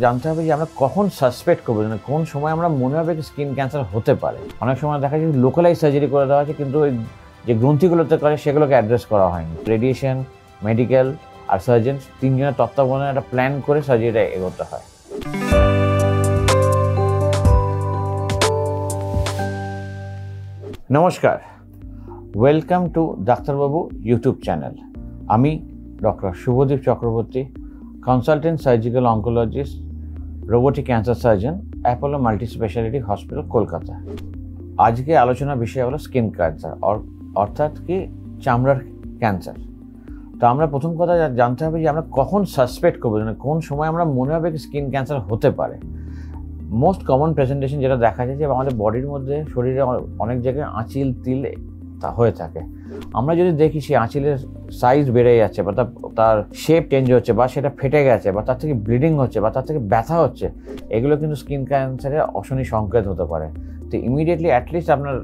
জানতে হবে যে আমরা কখন সাসপেক্ট করবো, মানে কোন সময় আমরা মনে হবে স্কিন ক্যান্সার হতে পারে। অনেক সময় দেখা যায় লোকালাইজ সার্জারি করে দেওয়া আছে, কিন্তু ওই যে গ্রন্থিগুলোতে করে সেগুলোকে অ্যাড্রেস করা হয়নি। রেডিয়েশন, মেডিকেল আর সার্জন তিনজনের তত্ত্বাবধানে একটা প্ল্যান করে সার্জারিটা এগোতে হয়। নমস্কার, ওয়েলকাম টু ডাক্তারবাবু ইউটিউব চ্যানেল। আমি doctor Subhadeep Chakraborty, consultant surgical oncologist, robotic cancer surgeon, Apollo multi speciality hospital, Kolkata. আজকে আলোচনার বিষয় হলো স্কিন ক্যান্সার, অর্থাৎ কি চামড়ার ক্যান্সার। তো আমরা প্রথম কথা জানতে হবে যে আমরা কখন সাসপেক্ট করবো, মানে কোন সময় আমরা মনে হবে স্কিন ক্যান্সার হতে পারে। মোস্ট কমন প্রেজেন্টেশন যেটা দেখা যায় যে আমাদের বডির মধ্যে, শরীরে অনেক জায়গায় আঁচিল তিল তা হয়ে থাকে। আমরা যদি দেখি সেই আঁচিলের সাইজ বেড়ে যাচ্ছে, বা তার শেপ চেঞ্জ হচ্ছে, বা সেটা ফেটে গেছে, বা তার থেকে ব্লিডিং হচ্ছে, বা তার থেকে ব্যথা হচ্ছে, এগুলো কিন্তু স্কিন ক্যান্সারের অশনি সংকেত হতে পারে। তো ইমিডিয়েটলি অ্যাটলিস্ট আপনার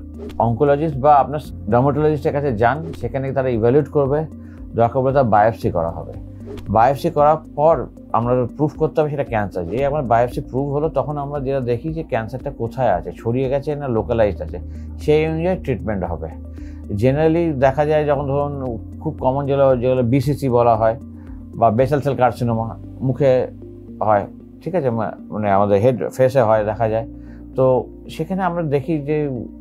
অঙ্কোলজিস্ট বা আপনার ডার্মাটোলজিস্টের কাছে যান, সেখানে তারা ইভ্যালুয়েট করবে, দরকার পড়লে তার বায়োপসি করা হবে। বায়োপসি করার পর আমরা প্রুফ করতে হবে সেটা ক্যান্সার। যে আমার বায়োপসি প্রুভ হলো, তখন আমরা যেটা দেখি যে ক্যান্সারটা কোথায় আছে, ছড়িয়ে গেছে না লোকালাইজড আছে, সেই অনুযায়ী ট্রিটমেন্ট হবে। জেনারেলি দেখা যায় যখন ধরুন খুব কমন যেগুলো বিসিসি বলা হয়, বা বেসাল সেল কার্সিনোমা মুখে হয়, ঠিক আছে, মানে আমাদের ফেসে হয় দেখা যায়। তো সেখানে আমরা দেখি যে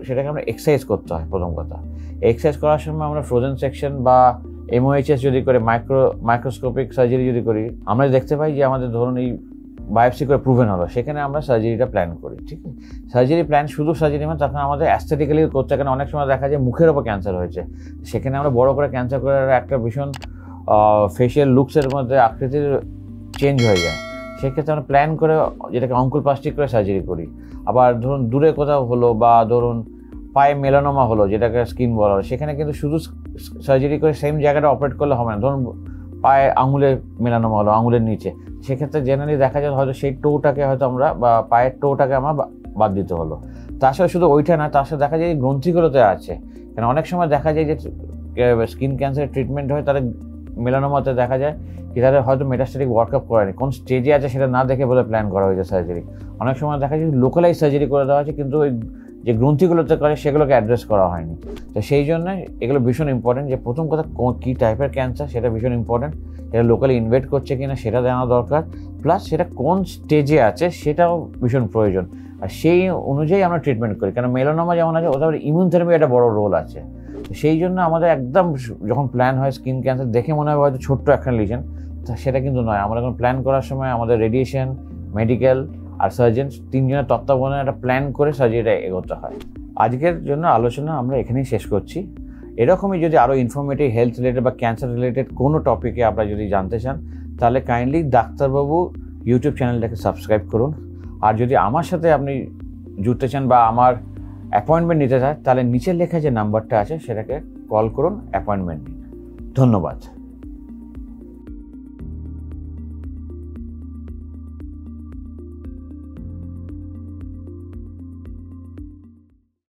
সেটাকে আমরা এক্সারসাইজ করতে হয়। প্রথম কথা, এক্সারসাইজ করার সময় আমরা ফ্রোজেন সেকশন বা MOHS যদি করে, মাইক্রোস্কোপিক সার্জারি যদি করি, আমরা দেখতে পাই যে আমাদের ধরুন এই বায়োপসি করে প্রুভেন হলো, সেখানে আমরা সার্জারিটা প্ল্যান করি। ঠিক আছে, সার্জারি প্ল্যান শুধু সার্জারি মানে তখন আমাদের অ্যাস্থেটিক্যালি করতে, কারণ অনেক সময় দেখা যায় মুখের ওপর ক্যান্সার হয়েছে, সেখানে আমরা বড় করে ক্যান্সার করার একটা ভীষণ ফেশিয়াল লুকসের মধ্যে আকৃতির চেঞ্জ হয়ে যায়। সেক্ষেত্রে আমরা প্ল্যান করে যেটাকে অঙ্কুলপ্লাস্টিক করে সার্জারি করি। আবার ধরুন দূরে কোথাও হলো, বা ধরুন পায়ে মেলানোমা হলো, যেটাকে স্কিন বলা হয়, সেখানে কিন্তু শুধু সার্জারি করে সেম জায়গাটা অপারেট করলে হবে না। ধরুন পায়ে আঙুলের মেলানোমা হলো, আঙুলের নিচে, সেক্ষেত্রে জেনারেলি দেখা যায় হয়তো সেই টোটাকে হয়তো আমরা, বা পায়ের টোটাকে আমরা বাদ দিতে হলো। তার সাথে শুধু ওইটা না, তার সাথে দেখা যায় গ্রন্থিগুলোতে আছে, কারণ অনেক সময় দেখা যায় যে স্কিন ক্যান্সারের ট্রিটমেন্ট হয়, তাদের মেলানোমাতে দেখা যায় কি তাদের হয়তো মেটাস্ট্যাটিক ওয়ার্কআপ করেনি, কোন স্টেজে আছে সেটা না দেখে বলে প্ল্যান করা হয়েছে সার্জারি। অনেক সময় দেখা যায় লোকালাইজ সার্জারি করে দেওয়া হয়েছে, কিন্তু ওই যে গ্রন্থিগুলোতে করে সেগুলোকে অ্যাড্রেস করা হয়নি। তো সেই জন্য এগুলো ভীষণ ইম্পর্টেন্ট, যে প্রথম কথা কী টাইপের ক্যান্সার সেটা ভীষণ ইম্পর্টেন্ট, সেটা লোকালি ইনভেট করছে কিনা সেটা জানা দরকার, প্লাস সেটা কোন স্টেজে আছে সেটাও ভীষণ প্রয়োজন। আর সেই অনুযায়ী আমরা ট্রিটমেন্ট করি, কারণ মেলানোমা যেমন আছে, ওদের ইমিউন থেরাপি একটা বড় রোল আছে। সেই জন্য আমাদের একদম যখন প্ল্যান হয় স্কিন ক্যান্সার দেখে মনে হয় হয়তো ছোট্ট একটা লিজেন, সেটা কিন্তু নয়। আমরা যখন প্ল্যান করার সময় আমাদের রেডিয়েশন, মেডিকেল আর সার্জন তিনজনের তত্ত্বাবধানে একটা প্ল্যান করে সার্জারিটা এগোতে হয়। আজকের জন্য আলোচনা আমরা এখানেই শেষ করছি। এরকমই যদি আরও ইনফরমেটিভ হেলথ রিলেটেড বা ক্যান্সার রিলেটেড কোনো টপিকে আপনারা যদি জানতে চান, তাহলে কাইন্ডলি ডাক্তারবাবু ইউটিউব চ্যানেলটাকে সাবস্ক্রাইব করুন। আর যদি আমার সাথে আপনি জুড়তে চান বা আমার অ্যাপয়েন্টমেন্ট নিতে চান, তাহলে নিচের লেখা যে নাম্বারটা আছে সেটাকে কল করুন, অ্যাপয়েন্টমেন্ট নিন। ধন্যবাদ।